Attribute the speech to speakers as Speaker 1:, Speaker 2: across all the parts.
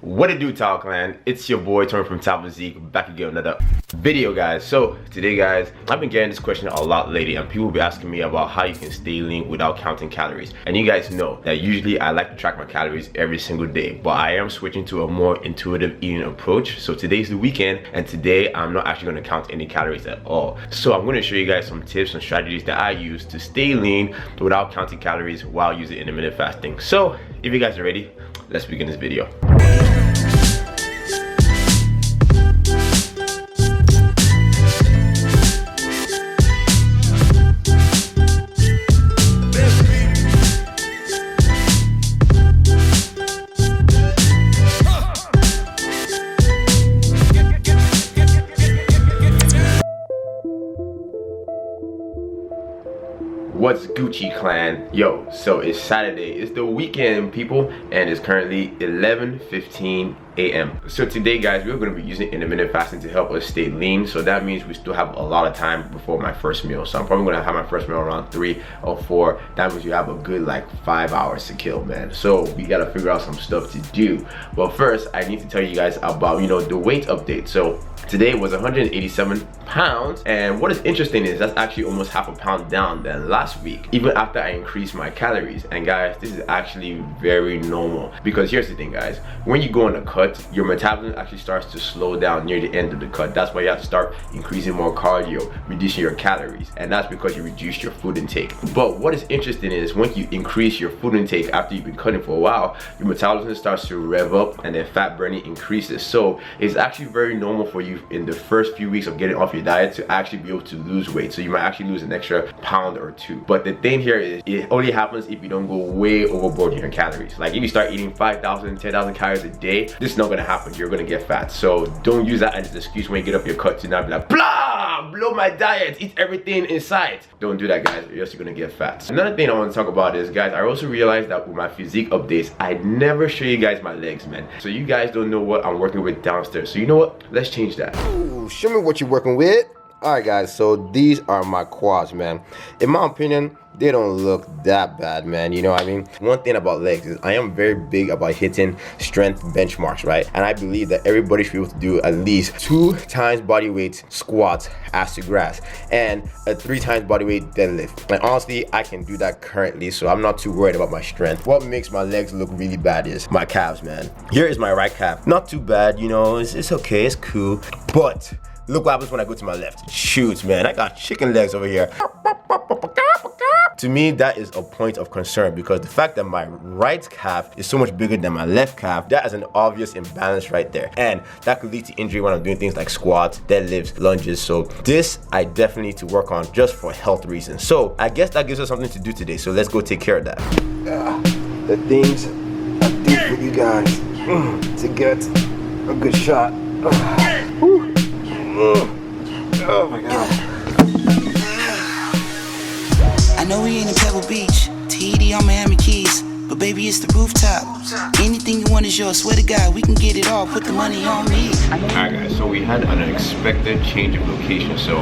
Speaker 1: What it do, Tao Clan? It's your boy Tony from Taophysique, back again with another video, guys. So today, guys, I've been getting this question a lot lately, and people be asking me about how you can stay lean without counting calories. And you guys know that usually I like to track my calories every single day, but I am switching to a more intuitive eating approach. So today's the weekend, and today I'm not actually going to count any calories at all. So I'm going to show you guys some tips and strategies that I use to stay lean without counting calories while using intermittent fasting. So if you guys are ready, let's begin this video. What's Gucci Clan? Yo, so it's Saturday, it's the weekend, people, and it's currently 11:15 a.m. So today, guys, we're going to be using intermittent fasting to help us stay lean. So that means we still have a lot of time before my first meal. So I'm probably going to have my first meal around 3 or 4. That means you have a good like 5 hours to kill, man. So we got to figure out some stuff to do. But first, I need to tell you guys about, the weight update. So today was 187 pounds, and what is interesting is that's actually almost half a pound down than last week, even after I increased my calories. And guys, this is actually very normal, because here's the thing, guys, when you go on a cut, your metabolism actually starts to slow down near the end of the cut. That's why you have to start increasing more cardio, reducing your calories, and that's because you reduced your food intake. But what is interesting is when you increase your food intake after you've been cutting for a while, your metabolism starts to rev up and then fat burning increases. So it's actually very normal for you in the first few weeks of getting off your diet to actually be able to lose weight. So you might actually lose an extra pound or 2. But the thing here is it only happens if you don't go way overboard in your calories. Like if you start eating 5,000, 10,000 calories a day, this is not gonna happen. You're gonna get fat. So don't use that as an excuse when you get up your cut to not be like, blah, blow my diet, eat everything in sight. Don't do that, guys, or else you're gonna get fat. Another thing I want to talk about is, guys, I also realized that with my physique updates, I never show you guys my legs, man. So you guys don't know what I'm working with downstairs. So you know what? Let's change that. Ooh, show me what you're working with. Alright, guys, so these are my quads, man. In my opinion, they don't look that bad, man. You know what I mean? One thing about legs is I am very big about hitting strength benchmarks, right? And I believe that everybody should be able to do at least 2 times body weight squats ass to grass and a 3 times body weight deadlift. And honestly, I can do that currently, so I'm not too worried about my strength. What makes my legs look really bad is my calves, man. Here is my right calf. Not too bad, it's okay, it's cool. But look what happens when I go to my left. Shoots, man, I got chicken legs over here. To me, that is a point of concern, because the fact that my right calf is so much bigger than my left calf, that is an obvious imbalance right there. And that could lead to injury when I'm doing things like squats, deadlifts, lunges. So this, I definitely need to work on just for health reasons. So I guess that gives us something to do today. So let's go take care of that. The things I do for you guys to get a good shot. Oh my God.
Speaker 2: I know we ain't in Pebble Beach, TD on Miami Keys, but baby, it's the rooftop. Anything you want is yours, swear to God, we can get it all, put the money on me.
Speaker 1: Alright, guys, so we had an unexpected change of location. So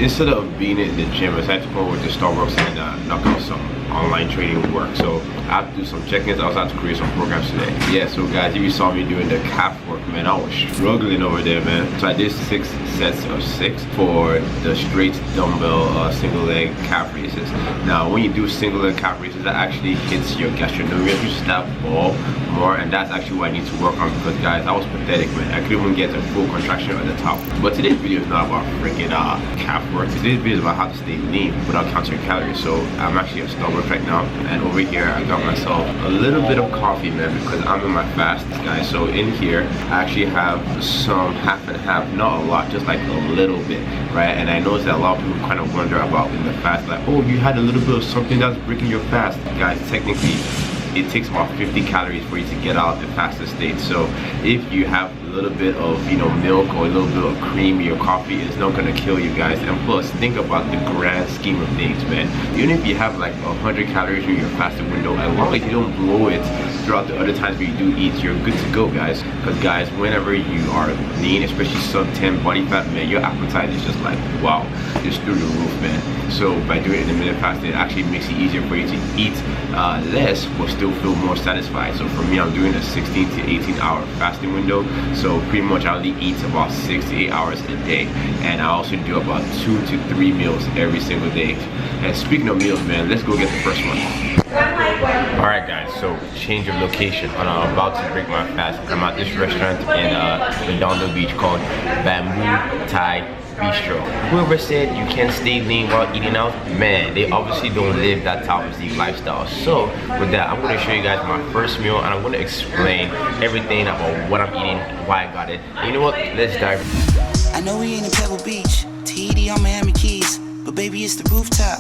Speaker 1: instead of being in the gym, I decided to go over to Starbucks and knock out some online training work. So I have to do some check-ins. I also have to create some programs today. Yeah, so guys, if you saw me doing the calf work, man, I was struggling over there, man. So I did 6 sets of 6 for the straight dumbbell single leg calf raises. Now when you do single leg calf raises, that actually hits your gastrocnemius, which is that ball more, and that's actually what I need to work on, because guys, I was pathetic, man. I couldn't even get a full contraction at the top. But today's video is not about freaking calf work. Today's video is about how to stay lean without counting your calories. So I'm actually at Starbucks right now, and over here I got myself a little bit of coffee, man, because I'm in my fast, guys. So in here I actually have some half and half, not a lot, just like a little bit, right? And I noticed that a lot of people kind of wonder about in the fast, like, oh, you had a little bit of something that's breaking your fast. Guys, technically it takes about 50 calories for you to get out the fastest state. So if you have little bit of, you know, milk or a little bit of cream in your coffee is not gonna kill you guys. And plus, think about the grand scheme of things, man. Even if you have like 100 calories in your fasting window, as long as you don't blow it throughout the other times where you do eat, you're good to go, guys. Because guys, whenever you are lean, especially sub 10 body fat, man, your appetite is just like, wow, it's through the roof, man. So by doing intermittent fasting, it actually makes it easier for you to eat less but still feel more satisfied. So for me, I'm doing a 16 to 18 hour fasting window, so pretty much I only eat about 6 to 8 hours a day, and I also do about 2 to 3 meals every single day. And speaking of meals, man, let's go get the first one. Alright guys, so change of location, and I'm about to break my fast. I'm at this restaurant in Redondo Beach called Bamboo Thai Bistro. Whoever said you can't stay lean while eating out, man, they obviously don't live that taophysique lifestyle. So with that, I'm going to show you guys my first meal, and I'm going to explain everything about what I'm eating, why I got it. And you know what, let's dive in.
Speaker 2: I know we ain't in Pebble Beach, TD on Miami Keys, but baby it's the rooftop.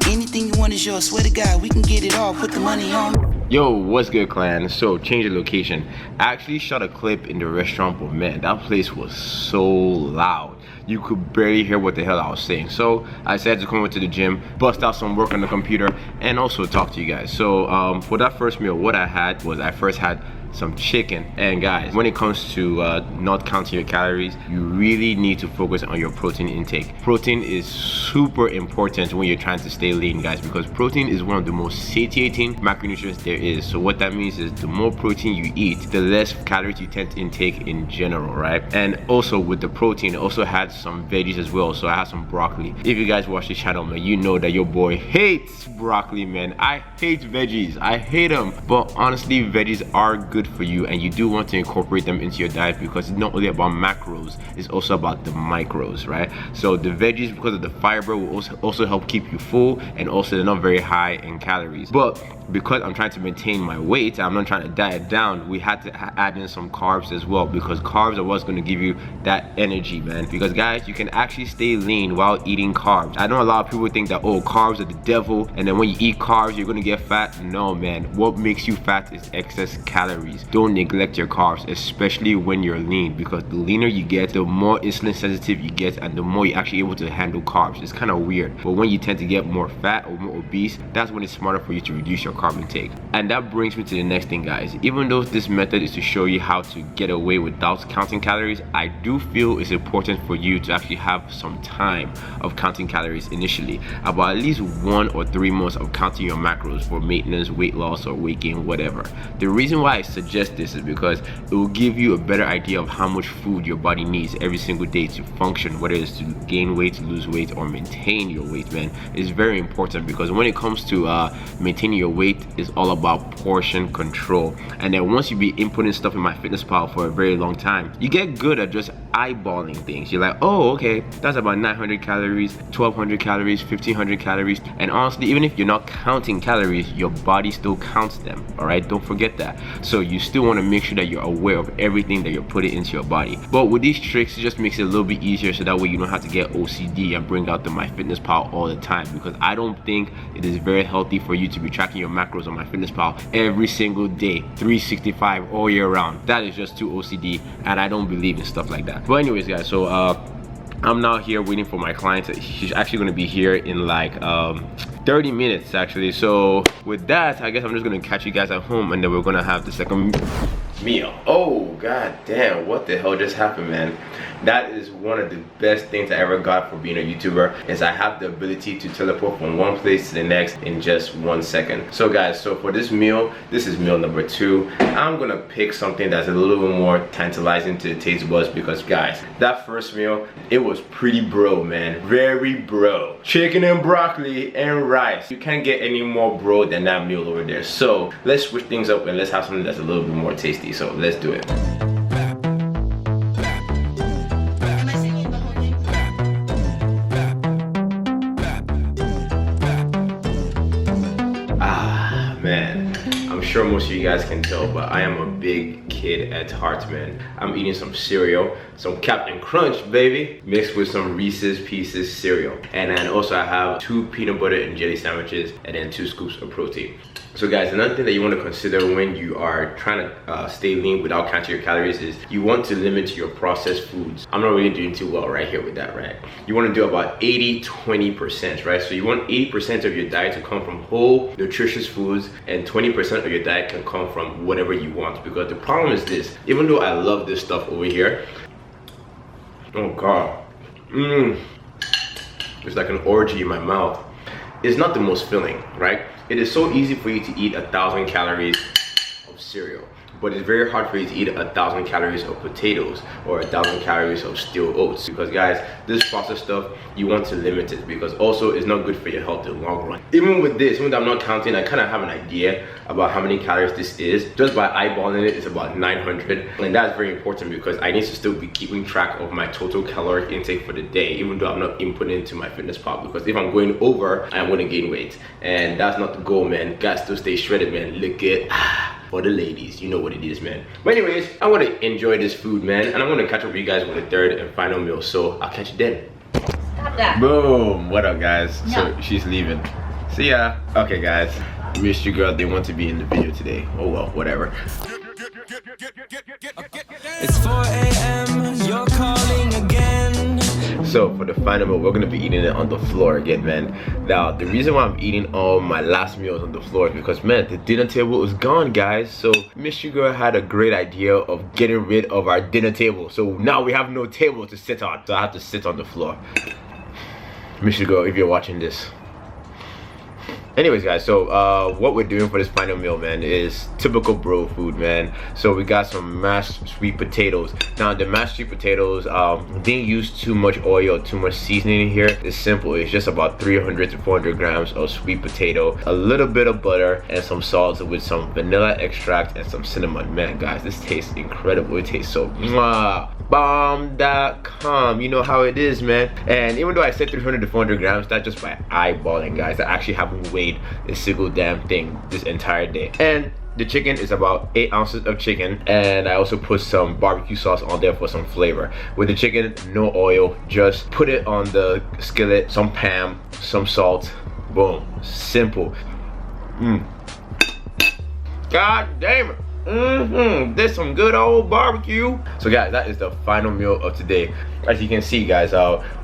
Speaker 2: Anything you want is yours, swear to God, we can get it all, put the money on.
Speaker 1: Yo, what's good, clan? So change the location. I actually shot a clip in the restaurant, but man, that place was so loud. You could barely hear what the hell I was saying. So I decided to come over to the gym, bust out some work on the computer, and also talk to you guys. So for that first meal, what I had was, I first had some chicken. And guys, when it comes to not counting your calories, you really need to focus on your protein intake. Protein is super important when you're trying to stay lean, guys, because protein is one of the most satiating macronutrients there is. So what that means is the more protein you eat, the less calories you tend to intake in general, right? And also with the protein, it also had some veggies as well. So I had some broccoli. If you guys watch the channel, man, you know that your boy hates broccoli, man. I hate veggies, I hate them. But honestly, veggies are good for you, and you do want to incorporate them into your diet, because it's not only about macros, it's also about the micros, right? So the veggies, because of the fiber, will also help keep you full, and also they're not very high in calories. But because I'm trying to maintain my weight, I'm not trying to diet down, we had to add in some carbs as well, because carbs are what's going to give you that energy, man. Because guys, you can actually stay lean while eating carbs. I know a lot of people think that, oh, carbs are the devil, and then when you eat carbs you're going to get fat. No, man, what makes you fat is excess calories. Don't neglect your carbs, especially when you're lean, because the leaner you get, the more insulin sensitive you get, and the more you're actually able to handle carbs. It's kind of weird, but when you tend to get more fat or more obese, that's when it's smarter for you to reduce your carb intake. And that brings me to the next thing, guys. Even though this method is to show you how to get away without counting calories, I do feel it's important for you to actually have some time of counting calories initially, about at least 1 or 3 months of counting your macros for maintenance, weight loss, or weight gain, whatever. The reason why I suggest this is because it will give you a better idea of how much food your body needs every single day to function, whether it's to gain weight, to lose weight, or maintain your weight, man. It's very important, because when it comes to maintaining your weight, it's all about portion control. And then once you be inputting stuff in myfitnesspal for a very long time, you get good at just eyeballing things. You're like, oh, okay, that's about 900 calories, 1200 calories, 1500 calories. And honestly, even if you're not counting calories, your body still counts them, all right? Don't forget that. So you still want to make sure that you're aware of everything that you're putting into your body. But with these tricks, it just makes it a little bit easier, so that way you don't have to get OCD and bring out the myfitnesspal all the time, because I don't think it is very healthy for you to be tracking your macros on myfitnesspal every single day, 365 all year round. That is just too OCD, and I don't believe in stuff like that. But anyways, guys, so I'm now here waiting for my client. She's actually going to be here in like 30 minutes actually. So with that, I guess I'm just going to catch you guys at home, and then we're going to have the second meal. Oh god damn, what the hell just happened, man? That is one of the best things I ever got for being a YouTuber, is I have the ability to teleport from one place to the next in just 1 second. So guys, so for this meal, this is meal number 2. I'm gonna pick something that's a little bit more tantalizing to the taste buds, because guys, that first meal, it was pretty bro, man. Very bro. Chicken and broccoli and rice. You can't get any more bro than that meal over there. So let's switch things up and let's have something that's a little bit more tasty. So let's do it. sure most of you guys can tell, but I am a big kid at heart, man. I'm eating some cereal, some Captain Crunch, baby, mixed with some Reese's Pieces cereal. And then also I have 2 peanut butter and jelly sandwiches and then 2 scoops of protein. So guys, another thing that you want to consider when you are trying to stay lean without counting your calories is you want to limit your processed foods. I'm not really doing too well right here with that, right? You want to do about 80-20%, right? So you want 80% of your diet to come from whole, nutritious foods, and 20% of your diet can come from whatever you want. Because the problem is this, even though I love this stuff over here, oh God, it's like an orgy in my mouth. It's not the most filling, right? It is so easy for you to eat 1,000 calories of cereal, but it's very hard for you to eat 1,000 calories of potatoes or 1,000 calories of steel oats. Because guys, this processed stuff, you want to limit it because also it's not good for your health in the long run. Even with this, even though I'm not counting, I kind of have an idea about how many calories this is. Just by eyeballing it, it's about 900. And that's very important because I need to still be keeping track of my total caloric intake for the day, even though I'm not inputting into MyFitnessPal. Because if I'm going over, I'm going to gain weight. And that's not the goal, man. Got to stay shredded, man. Look good. For the ladies, you know what it is, man. But anyways, I want to enjoy this food, man, and I'm going to catch up with you guys with the third and final meal. So I'll catch you then.
Speaker 3: Stop that.
Speaker 1: Boom. What up, guys?
Speaker 3: No.
Speaker 1: So she's leaving. See ya. Okay, guys. Missed you, girl. They want to be in the video today. Oh well, whatever.
Speaker 4: It's 4 a.m. You're calling again.
Speaker 1: So for the final meal, we're gonna be eating it on the floor again, man. Now the reason why I'm eating all my last meals on the floor is because, man, the dinner table is gone, guys. So Miss You Girl had a great idea of getting rid of our dinner table. So now we have no table to sit on. So I have to sit on the floor. Miss You Girl, if you're watching this. Anyways, guys, so what we're doing for this final meal, man, is typical bro food, man. So we got some mashed sweet potatoes. Now the mashed sweet potatoes didn't use too much oil or too much seasoning in here. It's simple. It's just about 300 to 400 grams of sweet potato, a little bit of butter, and some salt with some vanilla extract and some cinnamon. Man, guys, this tastes incredible. It tastes so bomb.com. You know how it is, man. And even though I said 300 to 400 grams, that's just by eyeballing, guys. I actually haven't weighed a single damn thing this entire day. And the chicken is about 8 ounces of chicken, and I also put some barbecue sauce on there for some flavor. With the chicken, no oil, just put it on the skillet, some Pam, some salt, boom, simple. God damn it. There's some good old barbecue. So guys, that is the final meal of today. As you can see, guys,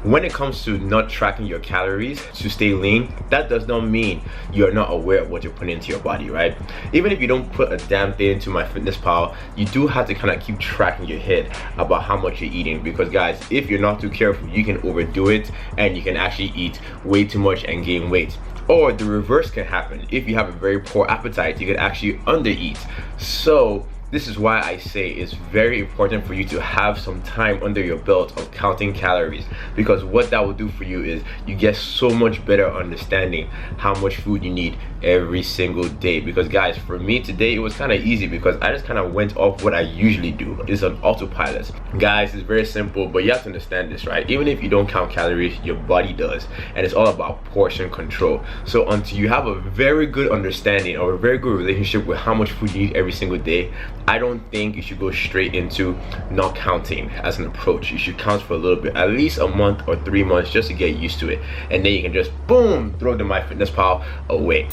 Speaker 1: when it comes to not tracking your calories to stay lean, that does not mean you're not aware of what you're putting into your body, right? Even if you don't put a damn thing into MyFitnessPal, you do have to kind of keep tracking your head about how much you're eating, because guys, if you're not too careful, you can overdo it and you can actually eat way too much and gain weight. Or the reverse can happen. If you have a very poor appetite, you can actually undereat. So this is why I say it's very important for you to have some time under your belt of counting calories, because what that will do for you is you get so much better understanding how much food you need every single day. Because guys, for me today, it was kind of easy because I just kind of went off what I usually do. It's an autopilot. Guys, it's very simple, but you have to understand this, right? Even if you don't count calories, your body does, and it's all about portion control. So until you have a very good understanding or a very good relationship with how much food you eat every single day, I don't think you should go straight into not counting as an approach. You should count for a little bit, at least a month or 3 months, just to get used to it, and then you can just boom, throw the MyFitnessPal away.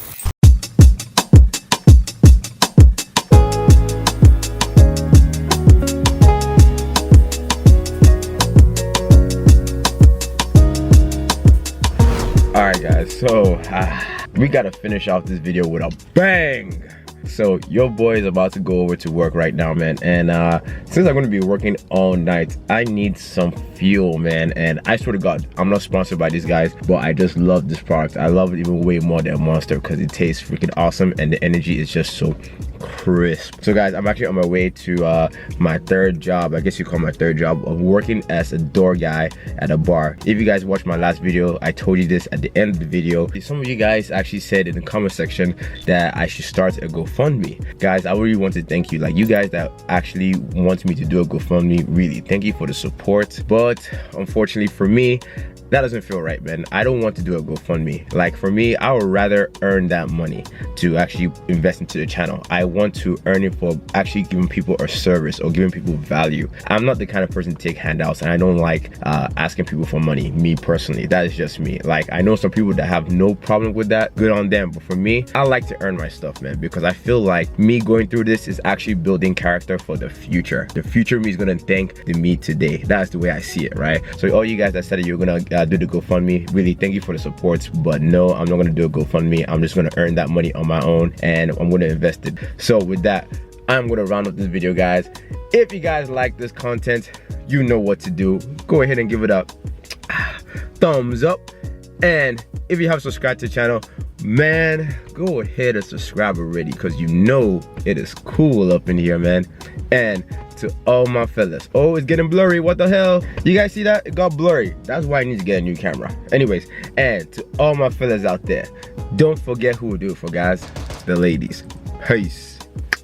Speaker 1: Alright guys, so we gotta finish off this video with a bang. So your boy is about to go over to work right now, man, and since I'm going to be working all night, I need some fuel, man. And I swear to God, I'm not sponsored by these guys, but I just love this product. I love it even way more than Monster because it tastes freaking awesome and the energy is just so crisp. So guys, I'm actually on my way to my third job, I guess you call my third job, of working as a door guy at a bar. If you guys watched my last video, I told you this at the end of the video. Some of you guys actually said in the comment section that I should start a GoFundMe. Guys, I really want to thank you. Like, you guys that actually want me to do a GoFundMe, really thank you for the support. But unfortunately for me, that doesn't feel right, man. I don't want to do a GoFundMe. Like for me, I would rather earn that money to actually invest into the channel. I want to earn it for actually giving people a service or giving people value. I'm not the kind of person to take handouts, and I don't like asking people for money, me personally. That is just me. Like, I know some people that have no problem with that, good on them, but for me, I like to earn my stuff, man, because I feel like me going through this is actually building character for the future. The future me is gonna thank the me today. That's the way I see it, right? So all you guys that said that you're gonna do the GoFundMe, really thank you for the support, but no, I'm not gonna do a GoFundMe. I'm just gonna earn that money on my own, and I'm gonna invest it. So with that, I'm gonna round up this video, guys. If you guys like this content, you know what to do. Go ahead and give it a thumbs up, and if you have subscribed to the channel, man, go ahead and subscribe already, because you know it is cool up in here, man. And to all my fellas, oh, it's getting blurry, what the hell? You guys see that? It got blurry. That's why I need to get a new camera. Anyways, and to all my fellas out there, don't forget who will do it for, guys. The ladies. Peace.